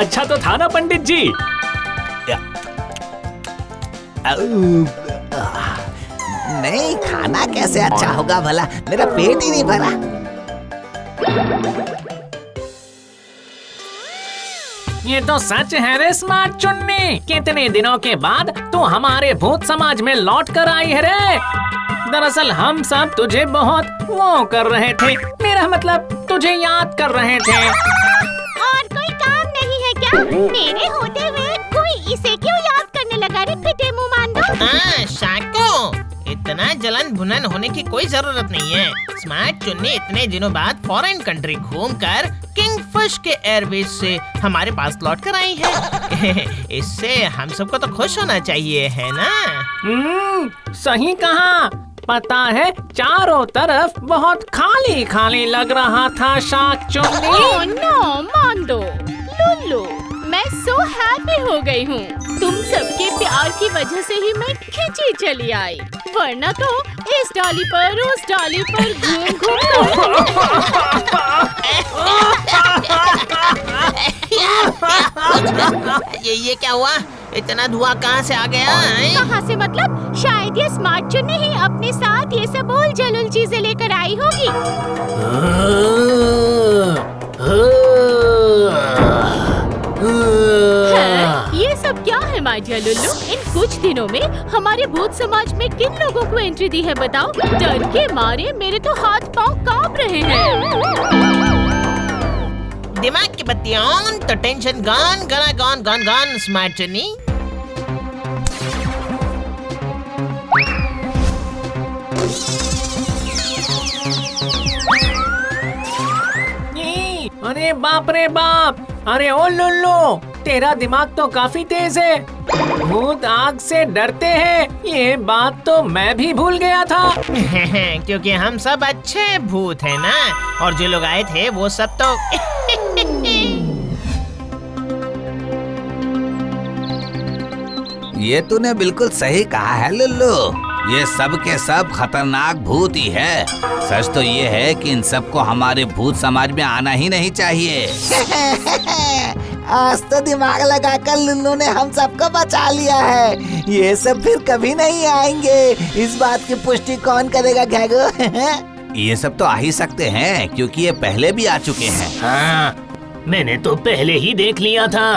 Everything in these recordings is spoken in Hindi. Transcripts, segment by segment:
अच्छा तो था ना पंडित जी? नहीं, खाना कैसे अच्छा होगा भला, मेरा पेट ही नहीं भरा। ये तो सच है रे स्मार्ट चुन्नी, कितने दिनों के बाद तू हमारे भूत समाज में लौट कर आई है रे। दरअसल हम सब तुझे बहुत वो कर रहे थे, मेरा मतलब तुझे याद कर रहे थे। और कोई काम नहीं है क्या? मेरे होते हुए कोई इसे क्यों याद करने लगा रे फिटे मुँह मांदो? हाँ शाको, इतना जलन भुनन होने की कोई जरूरत नहीं है। स्मार्ट चुन्नी इतने दिनों बाद फॉरेन कंट्री घूमकर किंगफिश के एयरबेस से हमारे पास लौट कर आई है। इससे हम सबको तो खुश होना चाहिए, है ना? सही कहा। पता है चारों तरफ बहुत खाली खाली लग रहा था शाक चुन्नी। ओह नो मांदो, लुल्लू, मैं सो हैप्पी हो गई हूँ। तुम सबके प्यार की वजह से ही मैं खिंची चली आई, वरना तो इस डाली पर उस डाली पर घूम घूम ये क्या हुआ? इतना धुआं कहाँ से आ गया? कहाँ से मतलब? शायद ये स्मार्ट चुन्नी ही अपने साथ ये सब उल जलुल चीजें लेकर आई होगी। ये सब क्या है माजिया लुल्लू? इन कुछ दिनों में हमारे भूत समाज में किन लोगों को एंट्री दी है बताओ? डर के मारे मेरे तो हाथ पाँव कांप रहे हैं। दिमाग की बत्ती ऑन तो टेंशन गॉन, गना गॉन गॉन गॉन स्मार्ट चुन्नी। अरे बाप रे बाप, अरे ओ लुल्लू, तेरा दिमाग तो काफी तेज है। भूत आग से डरते हैं, ये बात तो मैं भी भूल गया था। क्योंकि हम सब अच्छे भूत हैं ना, और जो लोग आए थे वो सब तो ये तूने बिल्कुल सही कहा है लुल्लू, ये सब के सब खतरनाक भूत ही है। सच तो ये है कि इन सबको हमारे भूत समाज में आना ही नहीं चाहिए। आज तो दिमाग लगाकर लुल्लू ने हम सबको बचा लिया है, ये सब फिर कभी नहीं आएंगे। इस बात की पुष्टि कौन करेगा घैगो? ये सब तो आ ही सकते हैं क्योंकि ये पहले भी आ चुके हैं। हाँ, मैंने तो पहले ही देख लिया था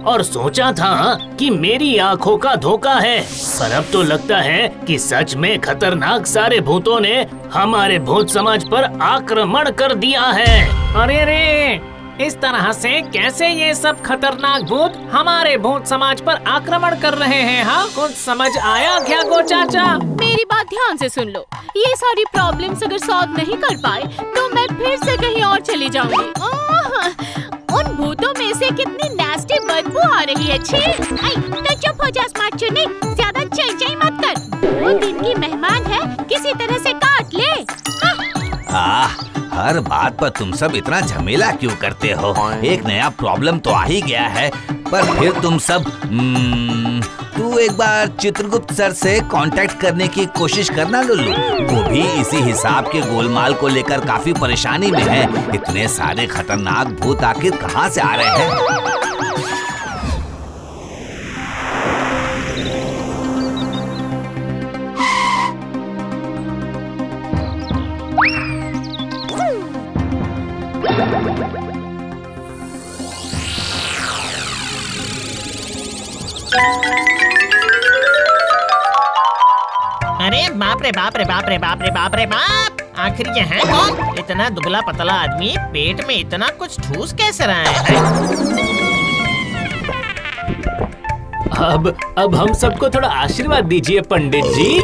और सोचा था कि मेरी आंखों का धोखा है, पर अब तो लगता है कि सच में खतरनाक सारे भूतों ने हमारे भूत समाज पर आक्रमण कर दिया है। अरे रे, इस तरह से कैसे ये सब खतरनाक भूत हमारे भूत समाज पर आक्रमण कर रहे हैं? हाँ, कुछ समझ आया क्या गो चाचा? मेरी बात ध्यान से सुन लो, ये सारी प्रॉब्लम्स अगर सॉल्व नहीं कर पाए तो मैं फिर से कहीं और चली जाऊंगी। उन भूतों में से कितनी नास्टी बदबू आ रही है। छी! आई, तो चुप हो जा स्मार्ट चुन्नी, ज्यादा चई मत कर। वो दिन की मेहमान है, किसी तरह से काट ले। हर बात पर तुम सब इतना झमेला क्यों करते हो? एक नया प्रॉब्लम तो आ ही गया है, पर फिर तुम सब तू एक बार चित्रगुप्त सर से कांटेक्ट करने की कोशिश करना लुल्लू, वो भी इसी हिसाब के गोलमाल को लेकर काफी परेशानी में है। इतने सारे खतरनाक भूत आखिर कहाँ से आ रहे हैं? अरे बाप रे बाप रे बाप रे बाप रे बाप रे बाप! आखिर ये है कौन? इतना दुबला पतला आदमी पेट में इतना कुछ ठूस कैसे रहा है? अब हम सबको थोड़ा आशीर्वाद दीजिए पंडित जी।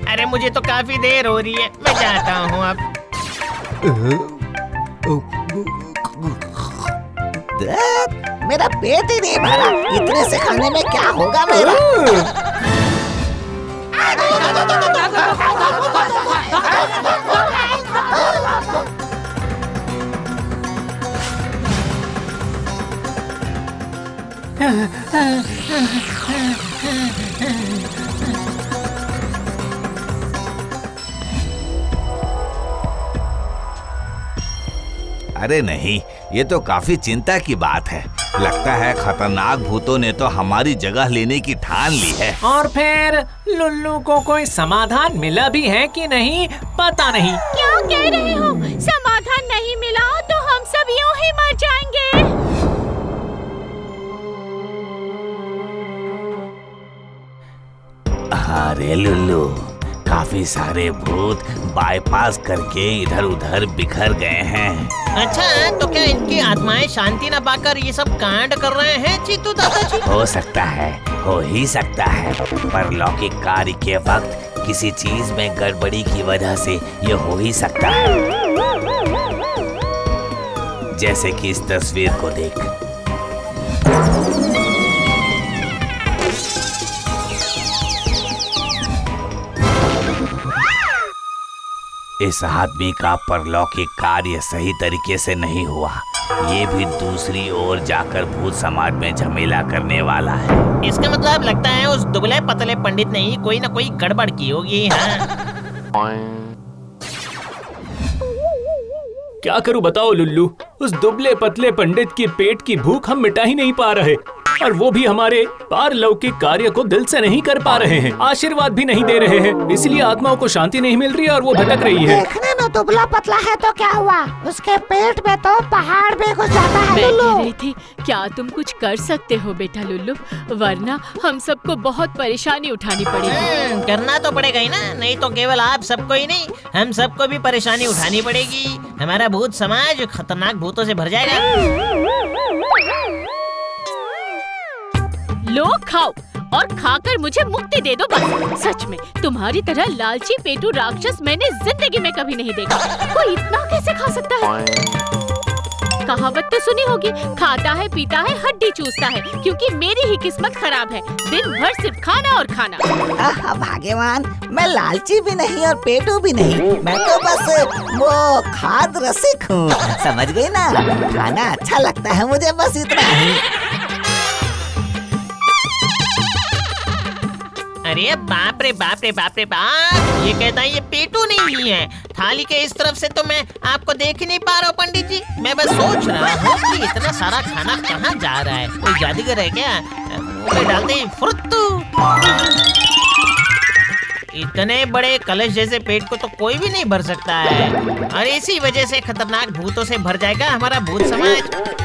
अरे मुझे तो काफी देर हो रही है, मैं जाता हूँ अब। मेरा पेट ही नहीं भरा, इतने से खाने में क्या होगा मेरा? अरे नहीं, ये तो काफी चिंता की बात है। लगता है खतरनाक भूतों ने तो हमारी जगह लेने की ठान ली है। और फिर लुल्लू को कोई समाधान मिला भी है कि नहीं पता नहीं। क्या कह रहे हो? समाधान नहीं मिला तो हम सब यूं ही मर जाएंगे। अरे लुल्लू, काफी सारे भूत बाईपास करके इधर उधर बिखर गए हैं। अच्छा, तो क्या इनकी आत्माएं शांति न पाकर ये सब कांड कर रहे हैं चीतू दादाजी? हो सकता है, हो ही सकता है, पर लौकिक कार्य के वक्त किसी चीज में गड़बड़ी की वजह से ये हो ही सकता है। जैसे कि इस तस्वीर को देख। इस आदमी का परलौकिक कार्य सही तरीके से नहीं हुआ। ये भी दूसरी ओर जाकर भूत समाज में झमेला करने वाला है। इसका मतलब लगता है उस दुबले पतले पंडित ने ही कोई न कोई गड़बड़ की होगी। हाँ। क्या करूं बताओ लुल्लू, उस दुबले पतले पंडित की पेट की भूख हम मिटा ही नहीं पा रहे, और वो भी हमारे पारलौकिक कार्य को दिल से नहीं कर पा रहे हैं, आशीर्वाद भी नहीं दे रहे हैं, इसलिए आत्माओं को शांति नहीं मिल रही है और वो भटक रही है। देखने में दुबला पतला है तो क्या हुआ, उसके पेट में तो पहाड़ भी घुस जाता है। मैं लुल्लू, कह रही थी क्या तुम कुछ कर सकते हो बेटा लुल्लू, वरना हम सबको बहुत परेशानी उठानी पड़ेगी। करना तो पड़ेगा ही ना, नहीं तो केवल आप सबको ही नहीं हम सबको भी परेशानी उठानी पड़ेगी। हमारा भूत समाज खतरनाक भूतों से भर जाएगा। लो खाओ और खाकर मुझे मुक्ति दे दो बस। सच में तुम्हारी तरह लालची पेटू राक्षस मैंने जिंदगी में कभी नहीं देखा। कोई इतना कैसे खा सकता है? कहावत तो सुनी होगी, खाता है पीता है हड्डी चूसता है, क्योंकि मेरी ही किस्मत खराब है, दिन भर सिर्फ खाना और खाना। भाग्यवान, मैं लालची भी नहीं और पेटू भी नहीं, मैं तो बस वो खाद रसिक हूँ, समझ गई ना। खाना अच्छा लगता है मुझे, बस इतना ही। अरे बाप रे बाप रे बाप रे बाप, ये कहता है ये पेटू नहीं है। थाली के इस तरफ से तो मैं आपको देख ही नहीं पा रहा हूँ पंडित जी। मैं बस सोच रहा हूँ कि इतना सारा खाना कहाँ जा रहा है, कोई जादूगर है क्या? मुंह में डालते हैं फुर्तू। इतने बड़े कलश जैसे पेट को तो कोई भी नहीं भर सकता है, और इसी वजह से खतरनाक भूतों से भर जाएगा हमारा भूत समाज।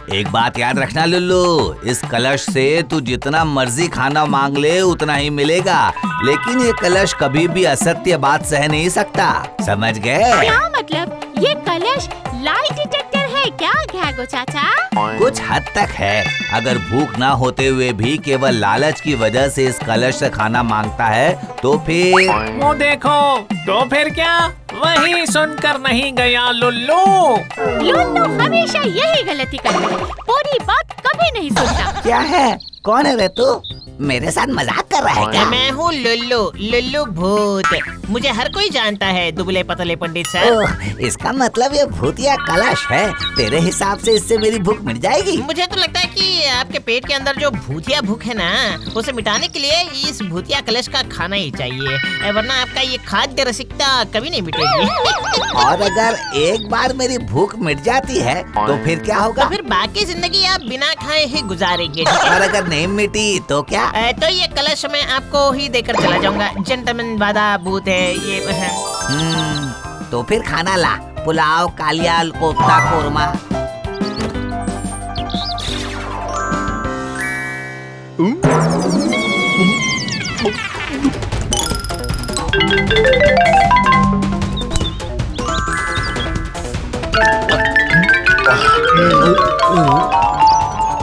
एक बात याद रखना लुल्लू, इस कलश से तू जितना मर्जी खाना मांग ले उतना ही मिलेगा, लेकिन ये कलश कभी भी असत्य बात सह नहीं सकता, समझ गए? क्या मतलब? ये कलश लाई डिटेक्टर है क्या घैगो चाचा? कुछ हद तक है। अगर भूख ना होते हुए भी केवल लालच की वजह से इस कलश से खाना मांगता है तो फिर वो देखो, तो फिर क्या वही सुनकर नहीं गया लुल्लू। लुल्लू हमेशा यही गलती करता है, पूरी बात कभी नहीं सुनता। क्या है, कौन है रे तू? मेरे साथ मजाक कर रहा है क्या? मैं हूँ लुल्लू, लुल्लू भूत। मुझे हर कोई जानता है दुबले पतले पंडित सर। ओह, इसका मतलब ये भूतिया कलश है। तेरे हिसाब से इससे मेरी भूख मिट जाएगी? मुझे तो लगता है कि आपके पेट के अंदर जो भूतिया भूख है ना, उसे मिटाने के लिए इस भूतिया कलश का खाना ही चाहिए, वरना आपका ये खाद्य रसिकता कभी नहीं मिटेगी। और अगर एक बार मेरी भूख मिट जाती है तो फिर क्या होगा? तो फिर बाकी जिंदगी आप बिना खाए ही गुजारेंगे। और अगर नहीं मिटी तो क्या? तो ये कलश मैं आपको ही देकर चला जाऊंगा। जेंटलमैन वादा भूत है ये। तो फिर खाना ला, पुलाव, कालिया, कोफ्ता, कोरमा।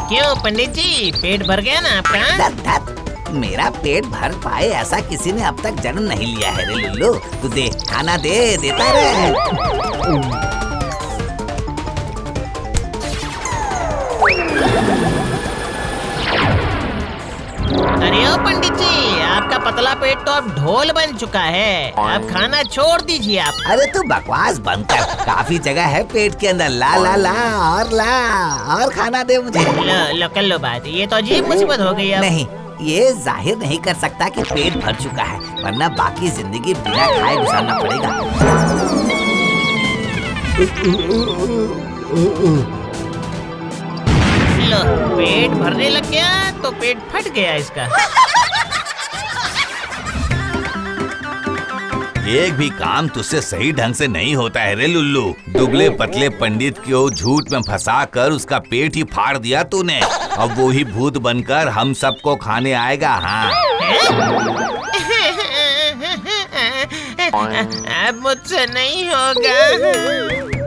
क्यों पंडित जी, पेट भर गया ना आपका? धत धत, मेरा पेट भर पाए ऐसा किसी ने अब तक जन्म नहीं लिया है रे लुल्लू। तू दे, खाना दे, देता रहे। अरे ओ पंडित जी, आपका पतला पेट तो अब ढोल बन चुका है। अब खाना छोड़ दीजिए आप। अरे तू बकवास बंद कर, काफी जगह है पेट के अंदर। ला ला ला और खाना दे मुझे। लो कर लो बात, ये तो अजीब मुसीबत हो गई अब। नहीं, ये जाहिर नहीं कर सकता कि पेट भर चुका है, वरना बाकी जिंदगी बिना खाए गुजारना पड़ेगा। लो, पेट भरने लग गया तो पेट फट गया इसका। एक भी काम तुझसे सही ढंग से नहीं होता है रे लुल्लू। दुबले पतले पंडित को झूठ में फंसा कर उसका पेट ही फाड़ दिया तूने। अब वो ही भूत बनकर हम सबको खाने आएगा। हाँ, अब मुझसे नहीं होगा।